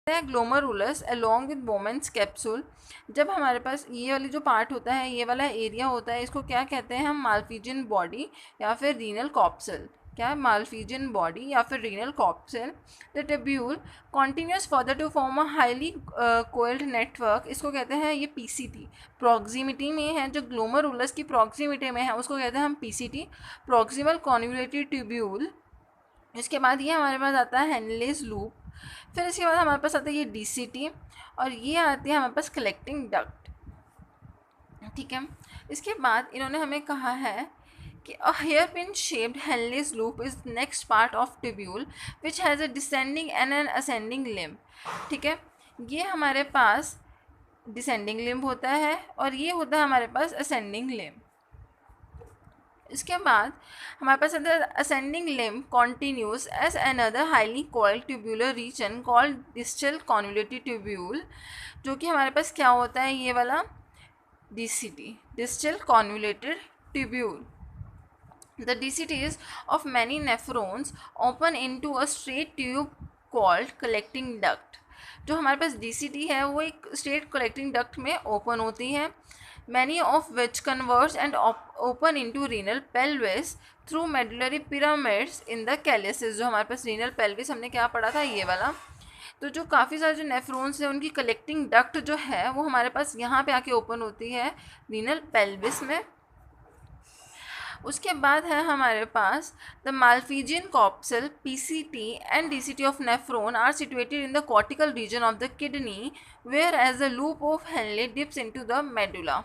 है glomerulus along with बोमेंस capsule. जब हमारे पास ये वाली जो पार्ट होता है, ये वाला एरिया होता है, इसको क्या कहते हैं हम? माल्फिजियन बॉडी या फिर रीनल कॉप्सल। क्या? माल्फिजियन बॉडी या फिर renal corpuscle. The tubule continues further to form a highly coiled network, इसको कहते हैं ये पीसीटी। प्रॉक्सिमिटी में है, जो ग्लोमेरुलस की प्रॉक्सिमिटी में है उसको कहते हैं हम पीसीटी, प्रॉक्सिमल कॉन्वोल्यूटेड ट्यूब्यूल। इसके बाद ये हमारे पास आता है हेनलेस लूप। फिर इसके बाद हमारे पास आता है ये डीसीटी, और ये आती है हमारे पास कलेक्टिंग डक्ट। ठीक है, इसके बाद इन्होंने हमें कहा है कि a hairpin shaped Henle's loop is next part of tubule which has a descending and an ascending limb. ठीक है, ये हमारे पास डिसेंडिंग लिम्ब होता है और ये होता है हमारे पास असेंडिंग लिम्ब। इसके बाद हमारे पास ascending limb continues as another highly coiled tubular region called distal convoluted tubule, जो कि हमारे पास क्या होता है? ये वाला DCT, distal convoluted tubule. The DCTs of many nephrons open into a straight tube called collecting duct। जो हमारे पास DCT है वो एक straight collecting duct में open होती है, many of which converge and open into renal pelvis through medullary pyramids in the calyces। जो हमारे पास renal pelvis हमने क्या पढ़ा था? ये वाला। तो जो काफ़ी सारे जो नेफ्रॉन्स हैं उनकी कलेक्टिंग डक्ट जो है वो हमारे पास यहाँ पे आके ओपन होती है रीनल पेल्विस में। उसके बाद है हमारे पास the Malpighian corpuscle PCT and DCT of nephron are situated in the cortical region of the kidney whereas the loop of Henle dips into the medulla.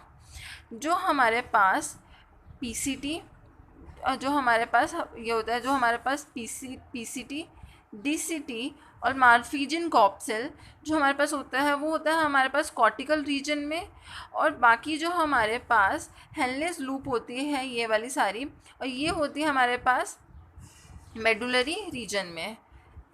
जो हमारे पास पीसीटी, जो हमारे पास ये होता है, जो हमारे पास पीसीटी, डीसीटी और माल्फिजियन कॉप्सल जो हमारे पास होता है वो होता है हमारे पास कॉर्टिकल रीजन में, और बाकी जो हमारे पास हेनलेस लूप होती है ये वाली सारी, और ये होती है हमारे पास मेडुलरी रीजन में।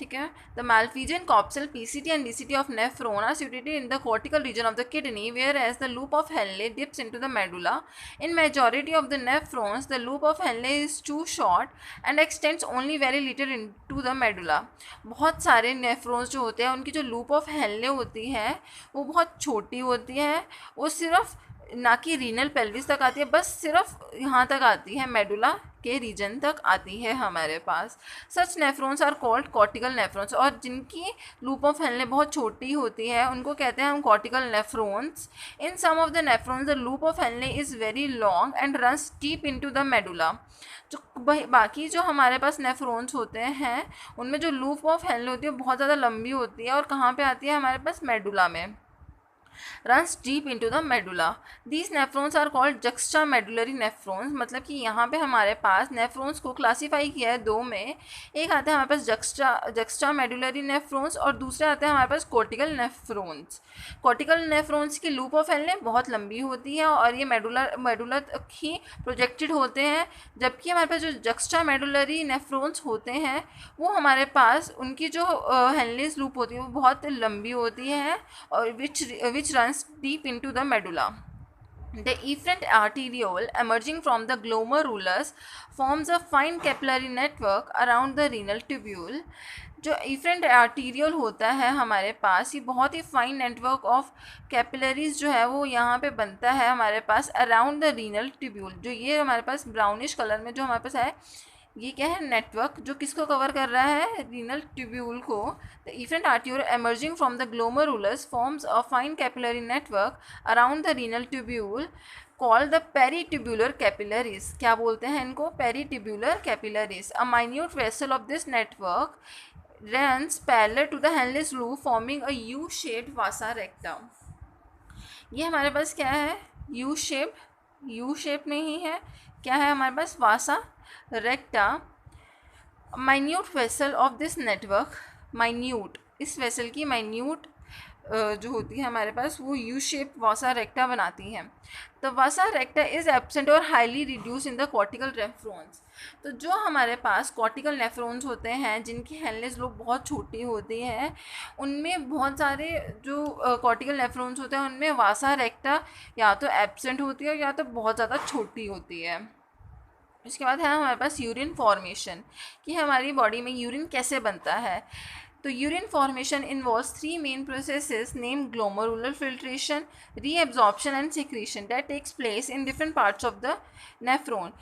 ठीक है, the Malpighian corpuscle PCT and DCT of nephron are situated in the cortical region of the kidney whereas the loop of Henle dips into the medulla. In majority of the nephrons the loop of Henle is too short and extends only very little into the medulla. बहुत सारे nephrons जो होते हैं उनकी जो loop of Henley होती है वो बहुत छोटी होती है, वो सिर्फ ना कि रीनल पेल्विस तक आती है, बस सिर्फ यहाँ तक आती है, मेडुला के रीजन तक आती है हमारे पास। Such nephrons are called cortical nephrons, और जिनकी लूप ऑफ हेनले बहुत छोटी होती है उनको कहते हैं हम cortical nephrons. In some of the nephrons the loop of Henle is very long and runs deep into the medulla. जो बाकी जो हमारे पास नेफ्रॉन्स होते हैं उनमें जो लूप ऑफ हेनले होती है बहुत ज़्यादा लंबी होती है और कहाँ पे आती है? हमारे पास मेडुला में। runs deep into the medulla. These nephrons are called juxtamedullary nephrons। मतलब कि यहाँ पे हमारे पास नेफ्रॉन्स को क्लासीफाई किया है दो में, एक आता है हमारे पास juxtamedullary nephrons और दूसरे आते हैं हमारे पास cortical nephrons। cortical nephrons की लूप ऑफ हेनले बहुत लंबी होती है और ये मेडुला तक ही प्रोजेक्टेड होते हैं, जबकि हमारे पास जो juxtamedullary nephrons होते हैं वो हमारे पास उनकी जो हेनलेस लूप होती है वो बहुत लंबी होती है और which runs deep into the medulla. The efferent arteriole emerging from the glomerulus forms a fine capillary network around the renal tubule। जो efferent arteriole होता है हमारे पास ये बहुत ही फाइन नेटवर्क ऑफ कैपिलरीज जो है वो यहाँ पे बनता है हमारे पास अराउंड द रीनल ट्यूब्यूल। जो ये हमारे पास ब्राउनिश कलर में जो हमारे पास है ये क्या है? नेटवर्क, जो किसको कवर कर रहा है? रीनल ट्यूब्यूल को। The efferent arteriole emerging from the glomerulus forms a fine capillary network around the renal tubule called the peritubular capillaries। क्या बोलते हैं इनको? peritubular capillaries। A minute vessel of this network runs parallel to the Henle's loop forming a U-shaped vasa recta। ये हमारे पास क्या है? U shape नहीं है, क्या है हमारे पास? Vasa recta. Minute vessel of this network, minute, इस वेसल की माइन्यूट जो होती है हमारे पास वो यू शेप वासा रेक्टा बनाती हैं। The vasa recta is absent और highly reduce in the cortical nephrons. तो जो हमारे पास कॉर्टिकल नेफ्रॉन्स होते हैं जिनकी हेनलेस लूप बहुत छोटी होती है उनमें बहुत सारे जो कॉर्टिकल नेफ्रॉन्स होते हैं उनमें वासा रेक्टा या तो एब्सेंट होती है या तो बहुत ज़्यादा छोटी होती है। इसके बाद है हमारे पास यूरिन फॉर्मेशन, कि हमारी बॉडी में यूरिन कैसे बनता है। तो urine formation involves three main processes name glomerular filtration, reabsorption and secretion that takes place in different parts of the nephron.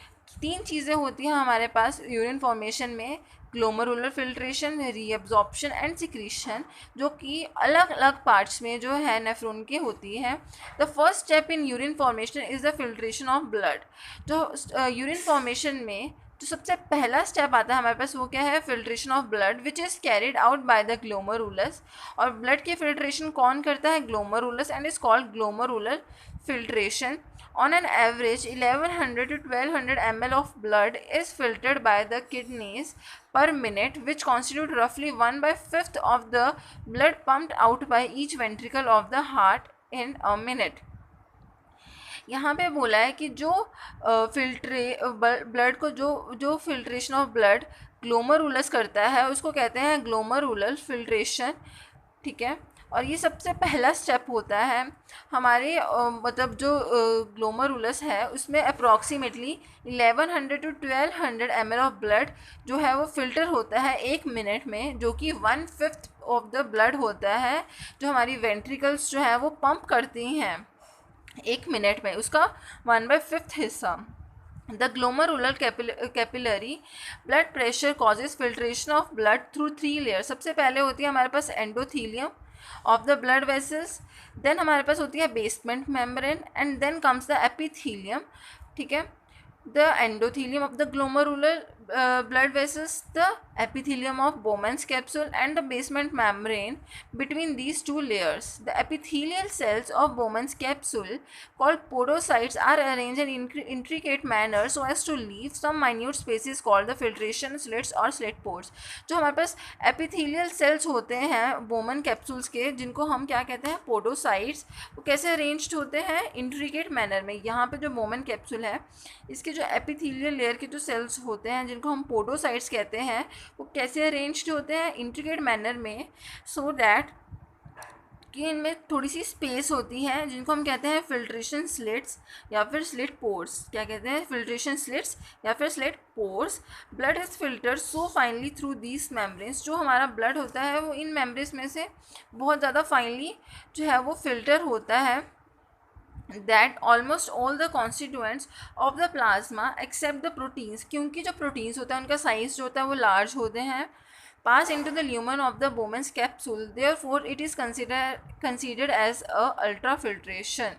तीन चीज़ें होती हैं हमारे पास यूरिन फॉर्मेशन में, glomerular filtration, reabsorption and secretion, जो कि अलग अलग पार्ट्स में जो है नेफ्रॉन के होती है। The first step in urine formation is the filtration of blood. जो यूरिन फॉर्मेशन में जो सबसे पहला स्टेप आता है हमारे पास वो क्या है, filtration of blood which is carried out by the glomerulus. और ब्लड की फिल्ट्रेशन कौन करता है, glomerulus, and is called glomerular filtration. On an average, 1100 to 1200 ml of blood is filtered by the kidneys per minute, which constitute roughly 1/5 of the blood pumped out by each ventricle of the heart in a minute. यहाँ पे बोला है कि जो blood को जो filtration of blood glomerulus करता है उसको कहते हैं ग्लोमेरुलर फिल्ट्रेशन, ठीक है। और ये सबसे पहला स्टेप होता है हमारे मतलब जो ग्लोमेरुलस है उसमें approximately 1100 to 1200 ml of blood जो है वो फिल्टर होता है 1 मिनट में, जो कि 1/5 ऑफ द ब्लड होता है जो हमारी वेंट्रिकल्स जो है वो पंप करती हैं 1 मिनट में, उसका 1/5 हिस्सा। The glomerular capillary blood pressure causes filtration of blood through 3 layers. सबसे पहले होती है हमारे पास endothelium of the blood vessels, then हमारे पास होती है basement membrane, and then comes the epithelium, ठीक है। The endothelium of the glomerular blood vessels, the epithelium of Bowman's capsule, and the basement membrane between these two layers. The epithelial cells of Bowman's capsule, called podocytes, are arranged in intricate manner so as to leave some minute spaces called the filtration slits or slit pores. जो हमारे पास epithelial cells होते हैं Bowman capsules के, जिनको हम क्या कहते हैं, podocytes, वो कैसे arranged होते हैं, intricate manner में। यहाँ पे जो Bowman capsule है इसके जो एपिथेलियल लेयर के जो सेल्स होते हैं जिनको हम पोडोसाइट्स कहते हैं वो कैसे अरेंज्ड होते हैं, इंट्रिकेट मैनर में, सो दैट कि इनमें थोड़ी सी स्पेस होती है जिनको हम कहते हैं फिल्ट्रेशन स्लिट्स या फिर स्लिट पोर्स। क्या कहते हैं, फिल्ट्रेशन स्लिट्स या फिर slit pores. Blood is filtered so finally through these membranes. जो हमारा ब्लड होता है वो इन मेम्ब्रेन्स में से बहुत ज़्यादा फाइनली जो है वो फिल्टर होता है, that almost all the constituents of the plasma except the proteins, क्योंकि जो प्रोटीन्स होता है उनका साइज जो होता है वो लार्ज होते हैं, pass into the lumen of the Bowman's capsule, therefore it is considered as a ultrafiltration.